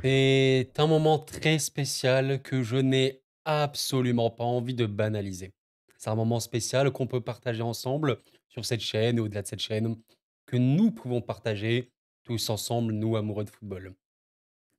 C'est un moment très spécial que je n'ai absolument pas envie de banaliser. C'est un moment spécial qu'on peut partager ensemble sur cette chaîne et au-delà de cette chaîne, que nous pouvons partager tous ensemble, nous amoureux de football.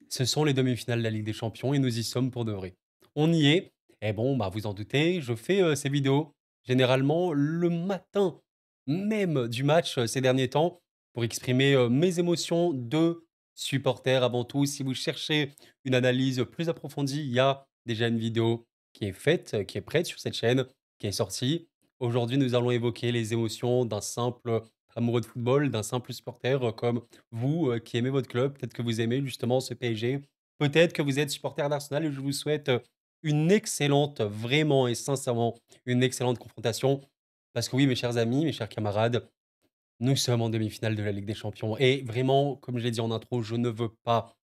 Ce sont les demi-finales de la Ligue des Champions et nous y sommes pour de vrai. On y est. Et bon, bah, vous en doutez, je fais ces vidéos généralement le matin même du match ces derniers temps pour exprimer mes émotions de supporter avant tout. Si vous cherchez une analyse plus approfondie, il y a déjà une vidéo qui est faite, qui est prête sur cette chaîne, qui est sortie. Aujourd'hui, nous allons évoquer les émotions d'un simple amoureux de football, d'un simple supporter comme vous, qui aimez votre club, peut-être que vous aimez justement ce PSG, peut-être que vous êtes supporter d'Arsenal et je vous souhaite, une excellente, vraiment et sincèrement, une excellente confrontation. Parce que oui, mes chers amis, mes chers camarades, nous sommes en demi-finale de la Ligue des Champions et vraiment, comme je l'ai dit en intro, je ne veux pas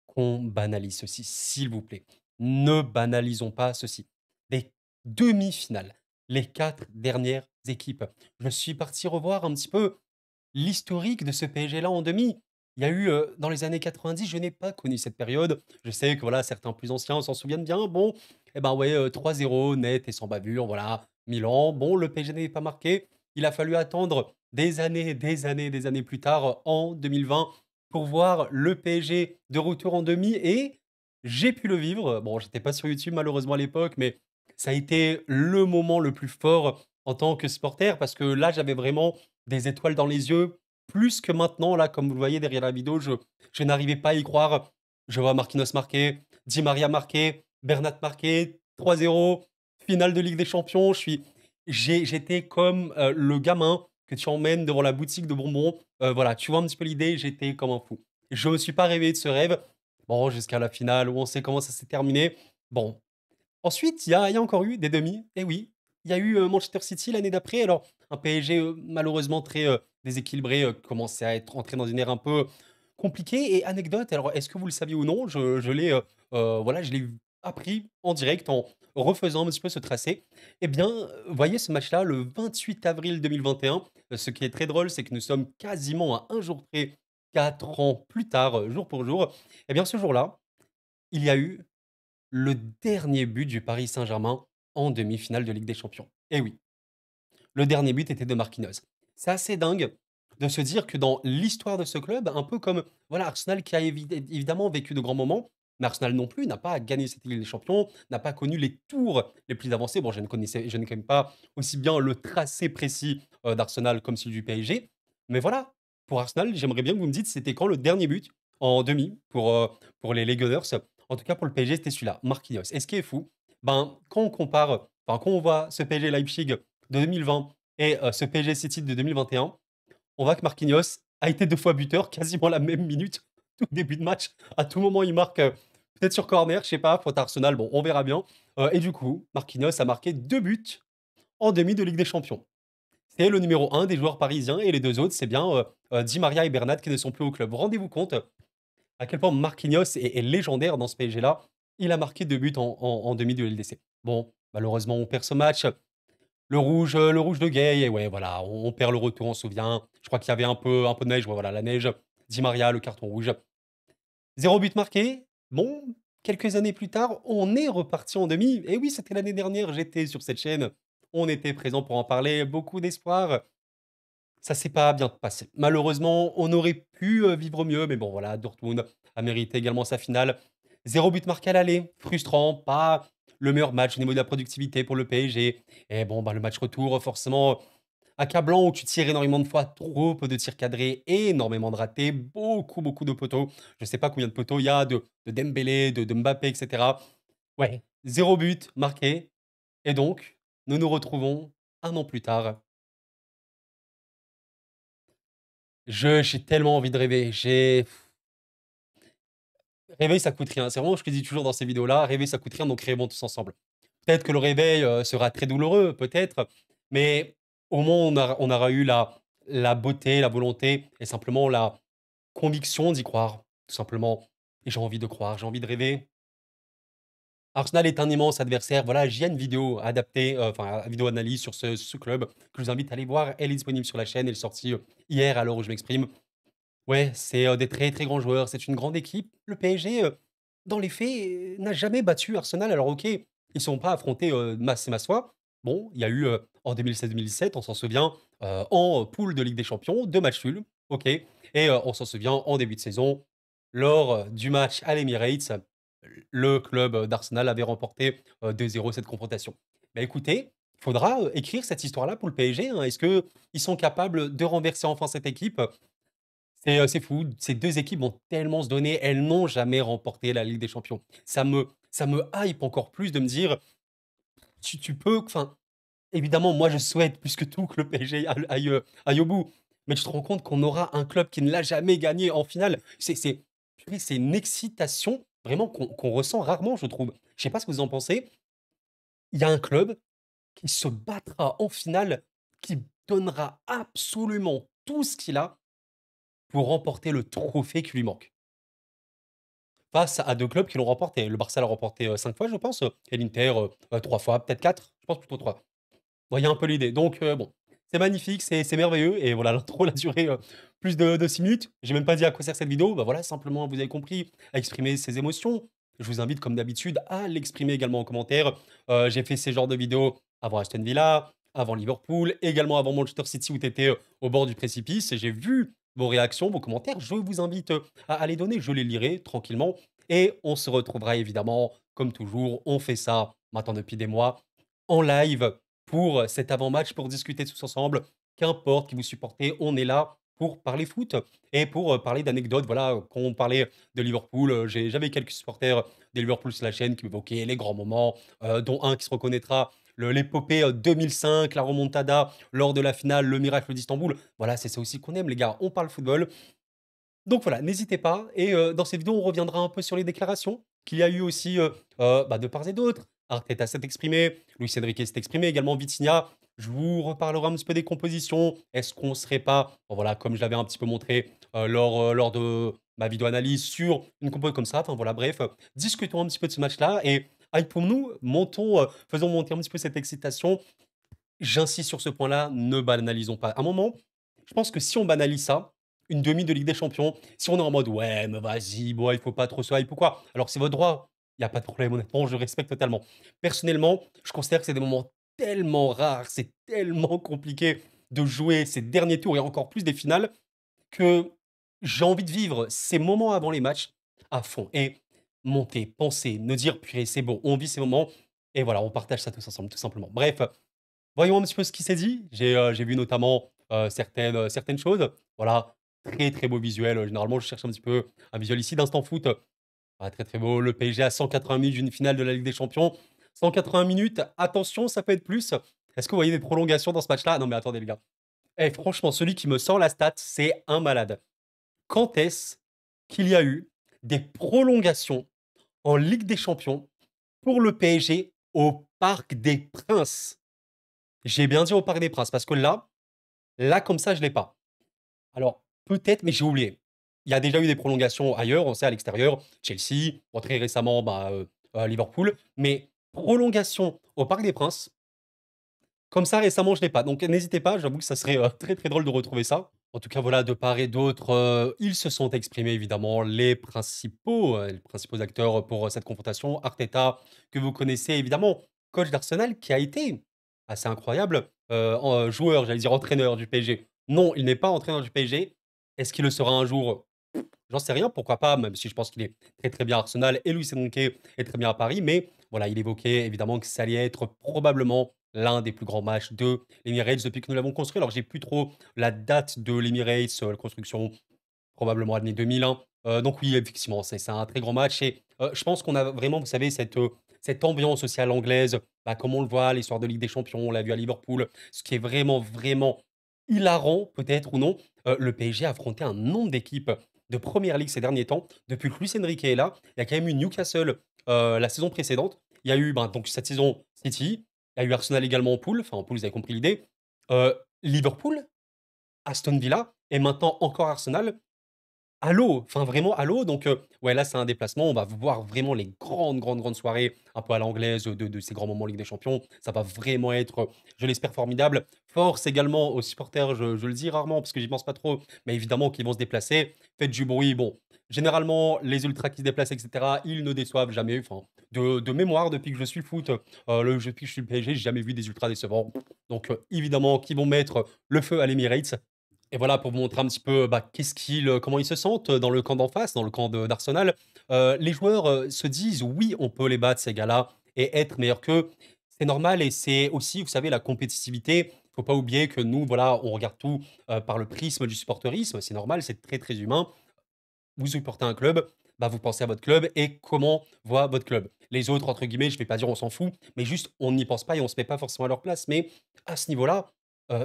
qu'on banalise ceci, s'il vous plaît. Ne banalisons pas ceci. Les demi-finales, les 4 dernières équipes. Je suis parti revoir un petit peu l'historique de ce PSG-là en demi. Il y a eu, dans les années 90, je n'ai pas connu cette période. Je sais que voilà, certains plus anciens s'en souviennent bien. Bon, et ben ouais, 3-0 net et sans bavure, voilà. Milan, bon, le PSG n'avait pas marqué. Il a fallu attendre des années, des années, des années plus tard, en 2020, pour voir le PSG de retour en demi et j'ai pu le vivre. Bon, j'étais pas sur YouTube malheureusement à l'époque, mais ça a été le moment le plus fort en tant que supporter parce que là, j'avais vraiment des étoiles dans les yeux, plus que maintenant, là, comme vous le voyez derrière la vidéo, je n'arrivais pas à y croire. Je vois Marquinhos marquer, Di Maria marquer, Bernat marquer, 3-0, finale de Ligue des Champions. J'étais comme le gamin que tu emmènes devant la boutique de bonbons. Voilà, tu vois un petit peu l'idée, j'étais comme un fou. Je me suis pas réveillé de ce rêve. Bon, jusqu'à la finale où on sait comment ça s'est terminé. Bon, ensuite, il y a encore eu des demi, et oui, il y a eu, Manchester City l'année d'après. Alors un PSG, malheureusement très, déséquilibré, commençait à être entré dans une ère un peu compliquée et anecdote, alors est-ce que vous le saviez ou non? Je l'ai, voilà, je l'ai appris en direct en refaisant un petit peu ce tracé. Eh bien, voyez ce match-là le 28 avril 2021, ce qui est très drôle, c'est que nous sommes quasiment à un jour près, 4 ans plus tard, jour pour jour. Eh bien ce jour-là, il y a eu le dernier but du Paris Saint-Germain en demi-finale de Ligue des Champions. Et oui, le dernier but était de Marquinhos. C'est assez dingue de se dire que dans l'histoire de ce club, un peu comme voilà Arsenal qui a évidemment vécu de grands moments, mais Arsenal non plus n'a pas gagné cette Ligue des Champions, n'a pas connu les tours les plus avancés. Bon, je ne connais pas aussi bien le tracé précis d'Arsenal comme celui du PSG, mais voilà. Pour Arsenal, j'aimerais bien que vous me dites c'était quand le dernier but en demi pour les Gunners. En tout cas, pour le PSG, c'était celui-là, Marquinhos. Et ce qui est fou, ben, quand on compare, enfin, quand on voit ce PSG Leipzig de 2020 et ce PSG City de 2021, on voit que Marquinhos a été 2 fois buteur, quasiment la même minute, tout début de match. À tout moment, il marque, peut-être sur corner, je sais pas, faute Arsenal, bon, on verra bien. Et du coup, Marquinhos a marqué 2 buts en demi de Ligue des Champions. C'est le numéro un des joueurs parisiens et les 2 autres, c'est bien, Di Maria et Bernat qui ne sont plus au club. Rendez-vous compte à quel point Marquinhos est légendaire dans ce PSG-là. Il a marqué 2 buts en demi de LDC. Bon, malheureusement, on perd ce match. Le rouge de Gay et ouais, voilà, on perd le retour, on se souvient. Je crois qu'il y avait un peu de neige, ouais, voilà, la neige. Di Maria, le carton rouge. 0 but marqué. Bon, quelques années plus tard, on est reparti en demi. Et oui, c'était l'année dernière, j'étais sur cette chaîne. On était présent pour en parler, beaucoup d'espoir. Ça s'est pas bien passé. Malheureusement, on aurait pu, vivre mieux, mais bon voilà, Dortmund a mérité également sa finale. 0 but marqué à l'aller, frustrant, pas le meilleur match au niveau de la productivité pour le PSG et bon, bah, le match retour, forcément accablant où tu tires énormément de fois, trop peu de tirs cadrés, énormément de ratés, beaucoup, beaucoup de poteaux. Je sais pas combien de poteaux il y a de Dembélé, de Mbappé et cetera. Ouais, 0 but marqué et donc nous nous retrouvons 1 an plus tard. J'ai tellement envie de rêver. Rêver, ça coûte rien. C'est vraiment ce que je dis toujours dans ces vidéos-là, rêver, ça coûte rien, donc rêvons tous ensemble. Peut-être que le réveil, sera très douloureux, peut-être, mais au moins on aura eu la beauté, la volonté et simplement la conviction d'y croire, tout simplement. Et j'ai envie de croire, j'ai envie de rêver. Arsenal est un immense adversaire. Voilà, j'ai une vidéo adaptée, enfin, vidéo analyse sur ce club que je vous invite à aller voir. Elle est disponible sur la chaîne, elle est sortie, hier à l'heure où je m'exprime. Ouais, c'est, des très, très grands joueurs. C'est une grande équipe le PSG, dans les faits, n'a jamais battu Arsenal. Alors OK, ils ne sont pas affrontés, masse et masse fois. Bon, il y a eu, en 2016-2017, on s'en souvient, en poule de Ligue des Champions, 2 matchs nuls, OK, et on s'en souvient en début de saison, lors, du match à l'Emirates, le club, d'Arsenal avait remporté, 2-0 cette confrontation. Bah, écoutez, il faudra, écrire cette histoire-là pour le PSG, hein. Est-ce qu'ils sont capables de renverser enfin cette équipe? C'est fou, ces 2 équipes vont tellement se donner, elles n'ont jamais remporté la Ligue des Champions. Ça me hype encore plus de me dire: Tu peux enfin, évidemment, moi, je souhaite plus que tout que le PSG aille au bout, mais tu te rends compte qu'on aura un club qui ne l'a jamais gagné en finale. Purée, c'est une excitation vraiment qu'on ressent rarement, je trouve. Je sais pas ce que vous en pensez. Il y a un club qui se battra en finale, qui donnera absolument tout ce qu'il a pour remporter le trophée qui lui manque. Face à 2 clubs qui l'ont remporté. Le Barça l'a remporté, 5 fois, je pense, et l'Inter, 3 fois, peut-être 4. Je pense plutôt 3. Vous voyez un peu l'idée. Donc bon, c'est magnifique, c'est merveilleux et voilà, l'intro elle a duré, plus de 6 minutes. J'ai même pas dit à quoi sert cette vidéo. Bah, voilà, simplement, vous avez compris, à exprimer ses émotions. Je vous invite comme d'habitude à l'exprimer également en commentaire. J'ai fait ces genres de vidéos avant Aston Villa, avant Liverpool, également avant Manchester City où tu étais, au bord du précipice et j'ai vu vos réactions, vos commentaires. Je vous invite, à les donner, je les lirai tranquillement et on se retrouvera évidemment comme toujours. On fait ça maintenant depuis des mois en live pour cet avant-match, pour discuter tous ensemble. Qu'importe qui vous supportez, on est là pour parler foot et pour parler d'anecdotes. Voilà, quand on parlait de Liverpool, j'avais quelques supporters de Liverpool sur la chaîne qui m'évoquaient les grands moments, dont un qui se reconnaîtra, l'épopée 2005, la remontada lors de la finale, le miracle d'Istanbul. Voilà, c'est ça aussi qu'on aime, les gars. On parle football. Donc voilà, n'hésitez pas et dans cette vidéo, on reviendra un peu sur les déclarations qu'il y a eu aussi, bah, de part et d'autre. Arteta s'est exprimé, Luis Enrique s'est exprimé, également Vitinha. Je vous reparlerai un petit peu des compositions. Est-ce qu'on serait pas, bon voilà, comme je l'avais un petit peu montré, lors de ma vidéo analyse sur une compo comme ça, enfin voilà, bref, discutons un petit peu de ce match-là et hypons-nous, montons, faisons monter un petit peu cette excitation. J'insiste sur ce point-là, ne banalisons pas. À un moment, je pense que si on banalise ça, une demi de Ligue des Champions, si on est en mode: «Ouais, mais vas-y, bon, il faut pas trop se hype ou quoi», alors c'est votre droit, il y a pas de problème, honnêtement, je respecte totalement. Personnellement, je considère que c'est des moments tellement rares, c'est tellement compliqué de jouer ces derniers tours et encore plus des finales, que j'ai envie de vivre ces moments avant les matchs à fond et monter, penser, me dire: «Purée, c'est bon, on vit ces moments» et voilà, on partage ça tous ensemble, tout simplement. Bref, voyons un petit peu ce qui s'est dit. J'ai vu notamment, certaines choses. Voilà, très, très beau visuel, généralement, je cherche un petit peu un visuel ici d'instant foot, très, très beau. Le PSG à 180 minutes d'une finale de la Ligue des Champions. 180 minutes, attention, ça peut être plus. Est-ce que vous voyez des prolongations dans ce match-là? Non, mais attendez les gars. Eh franchement, celui qui me sort la stat, c'est un malade. Quand est-ce qu'il y a eu des prolongations en Ligue des Champions pour le PSG au Parc des Princes? J'ai bien dit au Parc des Princes parce que là, comme ça, je l'ai pas. Alors, peut-être, mais j'ai oublié. Il y a déjà eu des prolongations ailleurs, on sait à l'extérieur, Chelsea, bon, très récemment, bah, Liverpool, mais prolongation au Parc des Princes, comme ça récemment, je l'ai pas. Donc n'hésitez pas, j'avoue que ça serait, très, très drôle de retrouver ça. En tout cas, voilà, de part et d'autre, ils se sont exprimés évidemment les principaux acteurs pour, cette confrontation. Arteta, que vous connaissez évidemment, coach d'Arsenal qui a été assez incroyable, joueur, j'allais dire entraîneur du PSG. Non, il n'est pas entraîneur du PSG. Est-ce qu'il le sera un jour? J'en sais rien, pourquoi pas, même si je pense qu'il est très, très bien à Arsenal et Luis Enrique est très bien à Paris. Mais voilà, il évoquait évidemment que ça allait être probablement l'un des plus grands matchs de l'Emirates depuis que nous l'avons construit. Alors, j'ai plus trop la date de l'Emirates, la construction, probablement années 2000, hein. Donc oui, effectivement, c'est un très grand match et je pense qu'on a vraiment, vous savez, cette ambiance aussi à l'anglaise, bah, comme on le voit, l'histoire de Ligue des Champions, on l'a vu à Liverpool. Ce qui est vraiment, vraiment hilarant, peut-être ou non, le PSG a affronté un nombre d'équipes de première ligue ces derniers temps. Depuis que Luis Enrique est là, il y a quand même eu Newcastle, la saison précédente. Il y a eu, ben, donc cette saison City, il y a eu Arsenal également en poule, enfin en poule, vous avez compris l'idée. Liverpool, Aston Villa et maintenant encore Arsenal. à l'eau, enfin vraiment à l'eau donc ouais, là, c'est un déplacement. On va voir vraiment les grandes, grandes, grandes soirées un peu à l'anglaise, de ces grands moments Ligue des Champions. Ça va vraiment être, je l'espère, formidable. Force également aux supporters, je le dis rarement parce que j'y pense pas trop, mais évidemment qu'ils vont se déplacer. Faites du bruit. Bon, généralement, les ultras qui se déplacent et cetera, ils ne déçoivent jamais. Enfin, de mémoire, depuis que je suis le foot, depuis que je suis le PSG, j'ai jamais vu des ultras décevants. Donc évidemment qu'ils vont mettre le feu à l'Emirates. Et voilà, pour vous montrer un petit peu, bah, comment ils se sentent, dans le camp d'en face, dans le camp de d'Arsenal. Les joueurs, se disent: «Oui, on peut les battre ces gars-là et être meilleurs qu'eux». C'est normal et c'est aussi, vous savez, la compétitivité. Faut pas oublier que nous, voilà, on regarde tout, par le prisme du supporterisme. C'est normal, c'est très, très humain. Vous supportez un club, bah, vous pensez à votre club et comment voit votre club. Les autres, entre guillemets, je vais pas dire on s'en fout, mais juste on n'y pense pas et on se met pas forcément à leur place. Mais à ce niveau-là,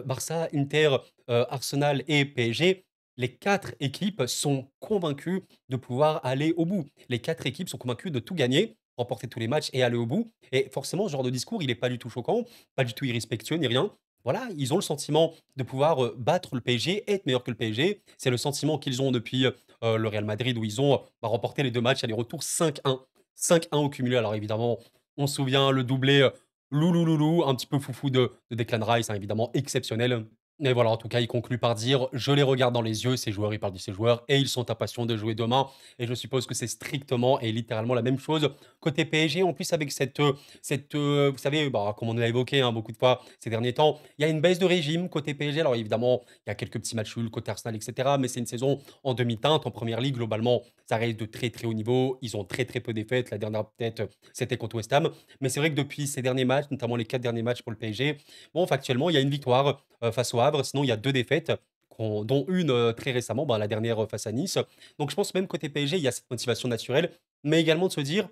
Barça, Inter, Arsenal et PSG, les 4 équipes sont convaincues de pouvoir aller au bout. Les 4 équipes sont convaincues de tout gagner, remporter tous les matchs et aller au bout. Et forcément, ce genre de discours, il est pas du tout choquant, pas du tout irrespectueux ni rien. Voilà, ils ont le sentiment de pouvoir, battre le PSG, être meilleur que le PSG. C'est le sentiment qu'ils ont depuis, le Real Madrid où ils ont, bah, remporté les 2 matchs aller-retour 5-1. 5-1 au cumulé. Alors évidemment, on se souvient le doublé, loulou loulou, un petit peu foufou de Declan Rice, hein, évidemment exceptionnel. Mais voilà, en tout cas, il conclut par dire: «Je les regarde dans les yeux, ces joueurs», il parle de ces joueurs «et ils sont impatients de jouer demain» et je suppose que c'est strictement et littéralement la même chose côté PSG. En plus avec vous savez, bah, comme on l'a évoqué, hein, beaucoup de fois ces derniers temps, il y a une baisse de régime côté PSG. Alors évidemment, il y a quelques petits matchs nuls côté Arsenal et cetera, mais c'est une saison en demi-teinte. En première ligue, globalement, ça reste de très, très haut niveau. Ils ont très, très peu de défaites. La dernière, peut-être, c'était contre West Ham. Mais c'est vrai que depuis ces derniers matchs, notamment les 4 derniers matchs pour le PSG, bon, factuellement, il y a une victoire face au Havre. Sinon, il y a 2 défaites, dont une très récemment, bah, la dernière face à Nice. Donc je pense même côté PSG, il y a cette motivation naturelle, mais également de se dire,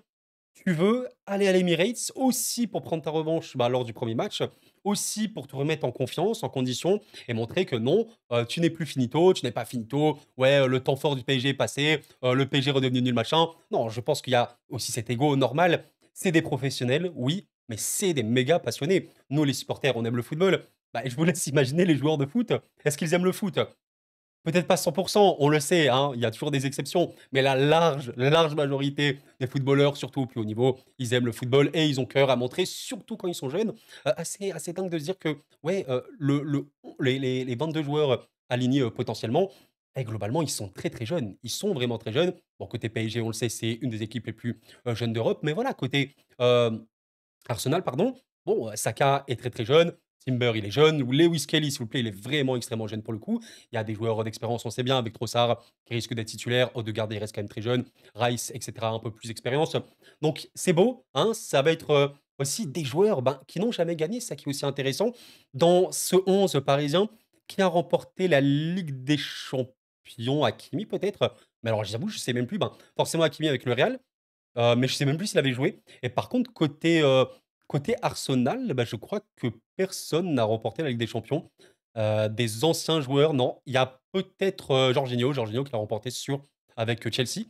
tu veux aller à l'Emirates aussi pour prendre ta revanche, bah, lors du premier match, aussi pour te remettre en confiance, en condition et montrer que non, tu n'es plus finito, tu n'es pas finito. Ouais, le temps fort du PSG est passé, le PSG est redevenu nul, machin. Non, je pense qu'il y a aussi cet ego normal. C'est des professionnels, oui, mais c'est des méga passionnés. Nous, les supporters, on aime le football. Bah, je vous laisse imaginer les joueurs de foot. Est-ce qu'ils aiment le foot? Peut-être pas 100%, on le sait, hein, il y a toujours des exceptions, mais la large majorité des footballeurs, surtout au plus haut niveau, ils aiment le football et ils ont cœur à montrer, surtout quand ils sont jeunes. Assez dingue de se dire que, ouais, les 22 joueurs alignés, potentiellement, eh, globalement, ils sont très, très jeunes. Ils sont vraiment très jeunes. Bon, côté PSG, on le sait, c'est une des équipes les plus, jeunes d'Europe, mais voilà, côté, Arsenal, pardon. Bon, Saka est très, très jeune. Timber, il est jeune. Ou Lewis Kelly, s'il vous plaît, il est vraiment extrêmement jeune pour le coup. Il y a des joueurs d'expérience, on sait bien, avec Trossard qui risque d'être titulaire. Odegaard, il reste quand même très jeune. Rice, etc., un peu plus d'expérience. Donc, c'est beau. Hein, ça va être aussi des joueurs ben, qui n'ont jamais gagné, c'est ça qui est aussi intéressant. Dans ce 11 parisien qui a remporté la Ligue des Champions, Hakimi peut-être. Mais alors, j'avoue, je sais même plus. Ben, forcément, Hakimi avec le Real. Mais je sais même plus s'il avait joué et par contre côté Arsenal, bah, je crois que personne n'a remporté la Ligue des Champions. Des anciens joueurs, non. Il y a peut-être, Jorginho qui l'a remporté sûr avec, Chelsea.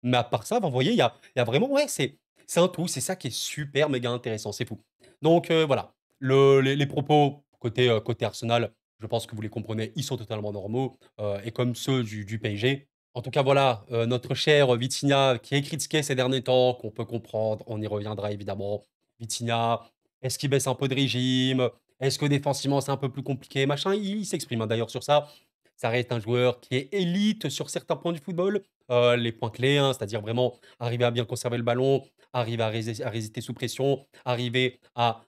Mais à part ça, bah, vous voyez, il y a vraiment ouais, c'est un tout. C'est ça qui est super méga intéressant, c'est fou. Donc voilà, les propos côté Arsenal, je pense que vous les comprenez, ils sont totalement normaux, et comme ceux du PSG. En tout cas, voilà, notre cher Vitinha qui est critiqué ces derniers temps, qu'on peut comprendre, on y reviendra évidemment. Vitinha, est-ce qu'il baisse un peu de régime? Est-ce que défensivement c'est un peu plus compliqué? Machin, il s'exprime hein, d'ailleurs sur ça. Ça reste un joueur qui est élite sur certains points du football, les points clés, hein, c'est-à-dire vraiment arriver à bien conserver le ballon, arriver à résister sous pression, arriver à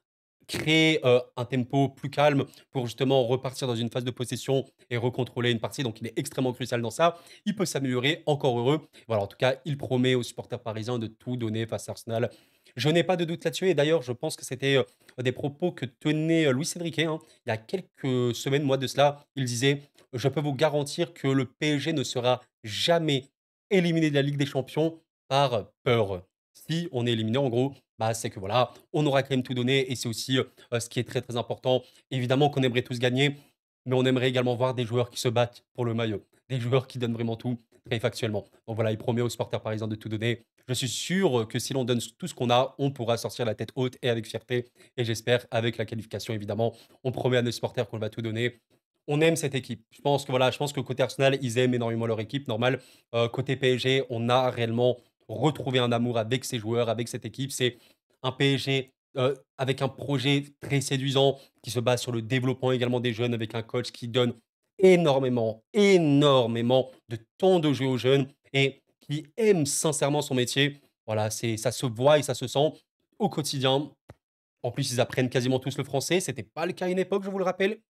créer, un tempo plus calme pour justement repartir dans une phase de possession et recontrôler une partie, donc il est extrêmement crucial dans ça. Il peut s'améliorer, encore heureux. Voilà, en tout cas, il promet aux supporters parisiens de tout donner face à Arsenal. Je n'ai pas de doute là-dessus et d'ailleurs, je pense que c'était, des propos que tenait, Luis Enrique, hein, il y a quelques semaines, mois de cela. Il disait: «Je peux vous garantir que le PSG ne sera jamais éliminé de la Ligue des Champions par peur». Si on est éliminé, en gros, bah, c'est que voilà, on aura quand même tout donné et c'est aussi, ce qui est très, très important. Évidemment qu'on aimerait tous gagner, mais on aimerait également voir des joueurs qui se battent pour le maillot, des joueurs qui donnent vraiment tout, très factuellement. Donc voilà, il promet aux supporters parisiens de tout donner. Je suis sûr que si l'on donne tout ce qu'on a, on pourra sortir la tête haute et avec fierté et j'espère avec la qualification évidemment. On promet à nos supporters qu'on va tout donner. on aime cette équipe. Je pense que voilà, je pense que côté Arsenal, ils aiment énormément leur équipe, normal. Côté PSG, on a réellement retrouvé un amour avec ces joueurs, avec cette équipe. C'est un PSG, avec un projet très séduisant qui se base sur le développement également des jeunes, avec un coach qui donne énormément, énormément de temps de jeu aux jeunes et qui aime sincèrement son métier. Voilà, c'est ça se voit et ça se sent au quotidien. En plus, ils apprennent quasiment tous le français. C'était pas le cas à une époque, je vous le rappelle.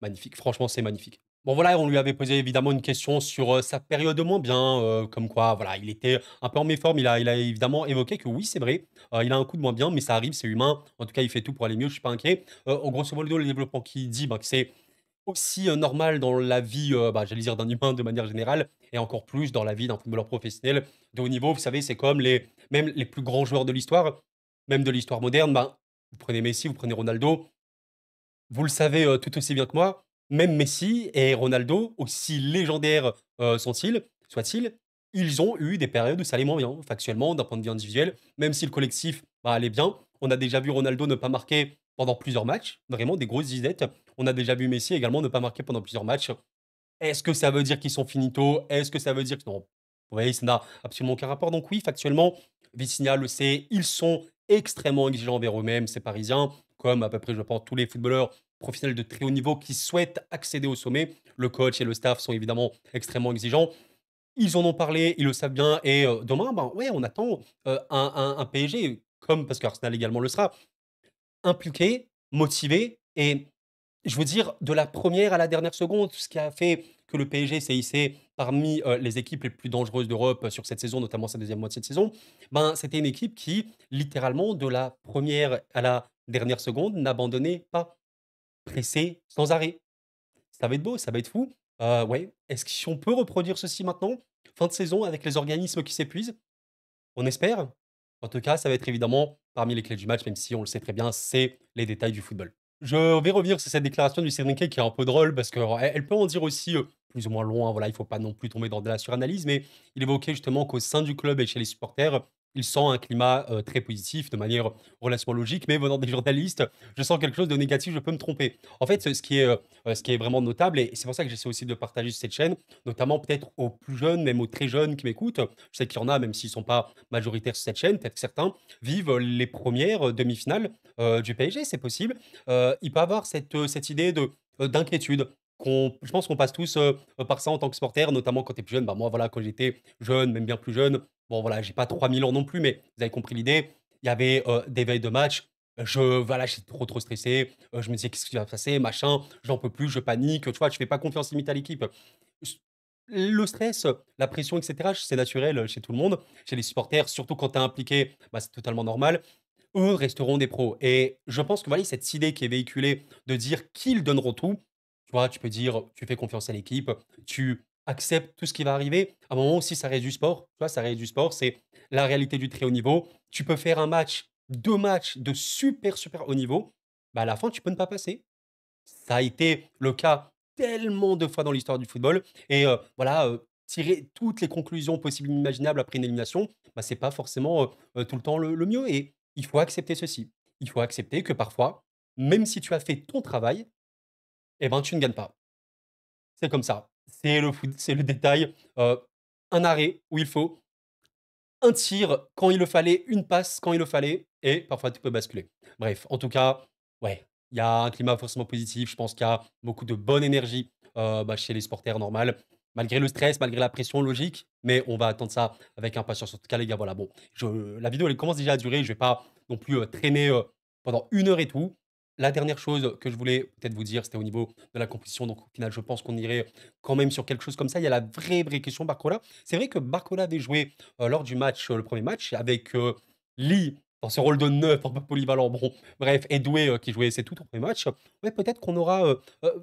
Magnifique, franchement, c'est magnifique. Bon voilà, on lui avait posé évidemment une question sur, sa période moins bien, comme quoi voilà, il était un peu en méforme. Il a évidemment évoqué que oui, c'est vrai, il a un coup de moins bien, mais ça arrive, c'est humain. En tout cas, il fait tout pour aller mieux, je suis pas inquiet. En grosso modo, le développement qu'il dit, que c'est aussi, normal dans la vie, j'allais dire d'un humain de manière générale et encore plus dans la vie d'un footballeur professionnel de haut niveau. Vous savez, c'est comme les plus grands joueurs de l'histoire, même de l'histoire moderne, vous prenez Messi, vous prenez Ronaldo, vous le savez, tout aussi bien que moi, même Messi et Ronaldo, aussi légendaires, soient-ils, ils ont eu des périodes où ça allait moins bien, factuellement, d'un point de vue individuel, même si le collectif, allait bien. On a déjà vu Ronaldo ne pas marquer pendant plusieurs matchs, vraiment des grosses disettes. On a déjà vu Messi également ne pas marquer pendant plusieurs matchs. Est-ce que ça veut dire qu'ils sont finito? Est-ce que ça veut dire que non? Vous voyez, ça n'a absolument aucun rapport. Donc oui, factuellement, Vitinha le sait, ils sont extrêmement exigeants envers eux-mêmes, ces Parisiens, comme à peu près, je pense, tous les footballeurs professionnels de très haut niveau qui souhaitent accéder au sommet. Le coach et le staff sont évidemment extrêmement exigeants. Ils en ont parlé, ils le savent bien et demain, ouais, on attend, un PSG, comme parce qu'Arsenal également le sera, impliqué, motivé et je veux dire, de la première à la dernière seconde, ce qui a fait que le PSG s'est hissé parmi, les équipes les plus dangereuses d'Europe, sur cette saison, notamment sa deuxième moitié de saison, c'était une équipe qui, littéralement, de la première à la dernière seconde, n'abandonnait pas, pressé sans arrêt. Ça va être beau, ça va être fou. Ouais, est-ce qu'on peut reproduire ceci maintenant? Fin de saison avec les organismes qui s'épuisent? On espère. En tout cas, ça va être évidemment parmi les clés du match, même si on le sait très bien, c'est les détails du football. Je vais revenir sur cette déclaration du Enrique qui est un peu drôle parce qu'elle peut en dire aussi, plus ou moins long, hein, voilà, il faut pas non plus tomber dans de la suranalyse, mais il évoquait justement qu'au sein du club et chez les supporters, il sent un climat, très positif de manière relativement logique, mais venant des journalistes, je sens quelque chose de négatif, je peux me tromper. En fait, ce qui est vraiment notable et c'est pour ça que j'essaie aussi de partager sur cette chaîne, notamment peut-être aux plus jeunes, même aux très jeunes qui m'écoutent. Je sais qu'il y en a, même s'ils sont pas majoritaires sur cette chaîne, peut-être que certains vivent les premières demi-finales, du PSG, c'est possible. Il peut avoir cette idée d'inquiétude je pense qu'on passe tous, par ça en tant que supporter, notamment quand tu es plus jeune. Moi, voilà, quand j'étais jeune, même bien plus jeune, bon, voilà, j'ai pas 3000 ans non plus, mais vous avez compris l'idée. Il y avait, des veilles de match. Voilà, j'étais trop, trop stressé. Je me disais: «Qu'est-ce qui va se passer? Machin, j'en peux plus, je panique». Tu vois? Je fais pas confiance limite à l'équipe. S Le stress, la pression et cetera, c'est naturel, chez tout le monde. Chez les supporters, surtout quand tu es impliqué, c'est totalement normal. Eux resteront des pros et je pense que voilà, cette idée qui est véhiculée de dire qu'ils donneront tout, tu vois? Tu peux dire, tu fais confiance à l'équipe, tu acceptes tout ce qui va arriver. À un moment aussi, ça reste du sport, tu vois? Ça reste du sport, c'est la réalité du très haut niveau. Tu peux faire un match, 2 matchs de super, super haut niveau, à la fin, tu peux ne pas passer. Ça a été le cas tellement de fois dans l'histoire du football et voilà, tirer toutes les conclusions possibles et imaginables après une élimination, c'est pas forcément, tout le temps le mieux et il faut accepter ceci. Il faut accepter que parfois, même si tu as fait ton travail, tu ne gagnes pas. C'est comme ça. C'est le foot, c'est le détail, un arrêt où il faut, un tir quand il le fallait, une passe quand il le fallait et parfois tu peux basculer. Bref, en tout cas, ouais, il y a un climat forcément positif. Je pense qu'il y a beaucoup de bonne énergie, chez les supporters, normal. Malgré le stress, malgré la pression, logique, mais on va attendre ça avec impatience. En tout cas, les gars, voilà, bon, la vidéo, elle commence déjà à durer. Je vais pas non plus, traîner, pendant 1 heure et tout. La dernière chose que je voulais peut-être vous dire, c'était au niveau de la compétition. Donc au final, je pense qu'on irait quand même sur quelque chose comme ça. Il y a la vraie, vraie question Barcola. C'est vrai que Barcola avait joué lors du match, le premier match avec, Lee dans ce rôle de neuf un peu polyvalent, bon, bref, et Doué, qui jouait ses tout premiers matchs. Ouais, peut-être qu'on aura,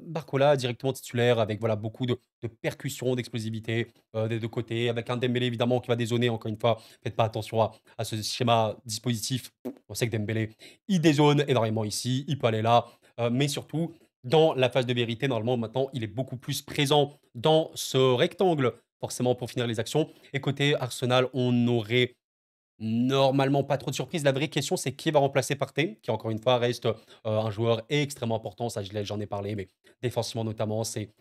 Barcola directement titulaire avec, voilà, beaucoup de percussions, d'explosivité, des 2 côtés, avec un Dembélé évidemment qui va dézonner encore une fois. Faites pas attention à ce schéma dispositif. On sait que Dembélé, il dézone énormément ici, il peut aller là, mais surtout dans la phase de vérité, normalement maintenant, il est beaucoup plus présent dans ce rectangle, forcément pour finir les actions et côté Arsenal, on aurait Normalement, pas trop de surprises. La vraie question, c'est qui va remplacer Partey, qui encore une fois reste, un joueur extrêmement important. Ça, j'en ai parlé, mais défensivement notamment, c'est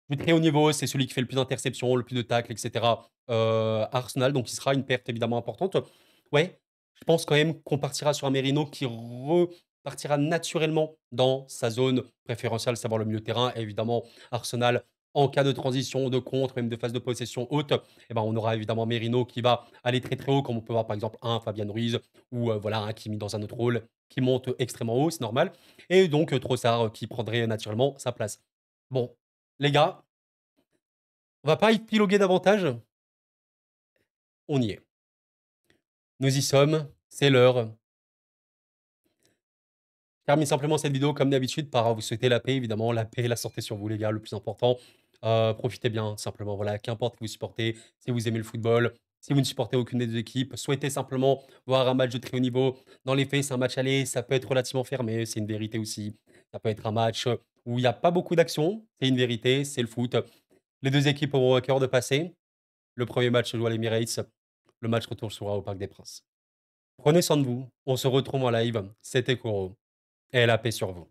du très haut niveau. C'est celui qui fait le plus d'interceptions, le plus de tacles et cetera, à Arsenal, donc il sera une perte évidemment importante. Ouais, je pense quand même qu'on partira sur un Merino qui repartira naturellement dans sa zone préférentielle, savoir le milieu de terrain. Et évidemment, Arsenal, en cas de transition, de contre, même de phase de possession haute, eh ben, on aura évidemment Merino qui va aller très, très haut, comme on peut voir par exemple un Fabian Ruiz ou voilà, un Kimi dans un autre rôle qui monte extrêmement haut, c'est normal. Et donc Trossard qui prendrait naturellement sa place. Bon, les gars, on va pas épiloguer davantage, on y est. Nous y sommes, c'est l'heure. Je termine simplement cette vidéo comme d'habitude par vous souhaiter la paix, évidemment, la paix et la santé sur vous les gars, le plus important. Profitez bien, simplement, voilà, qu'importe que vous supportez, si vous aimez le football, si vous ne supportez aucune des 2 équipes, souhaitez simplement voir un match de très haut niveau. Dans les faits, c'est un match aller, ça peut être relativement fermé, c'est une vérité aussi. Ça peut être un match, où il y a pas beaucoup d'action, c'est une vérité, c'est le foot. Les 2 équipes auront à cœur de passer. Le premier match se joue à l'Emirates, le match retour sera au Parc des Princes. Prenez soin de vous, on se retrouve en live, c'était Koro et la paix sur vous.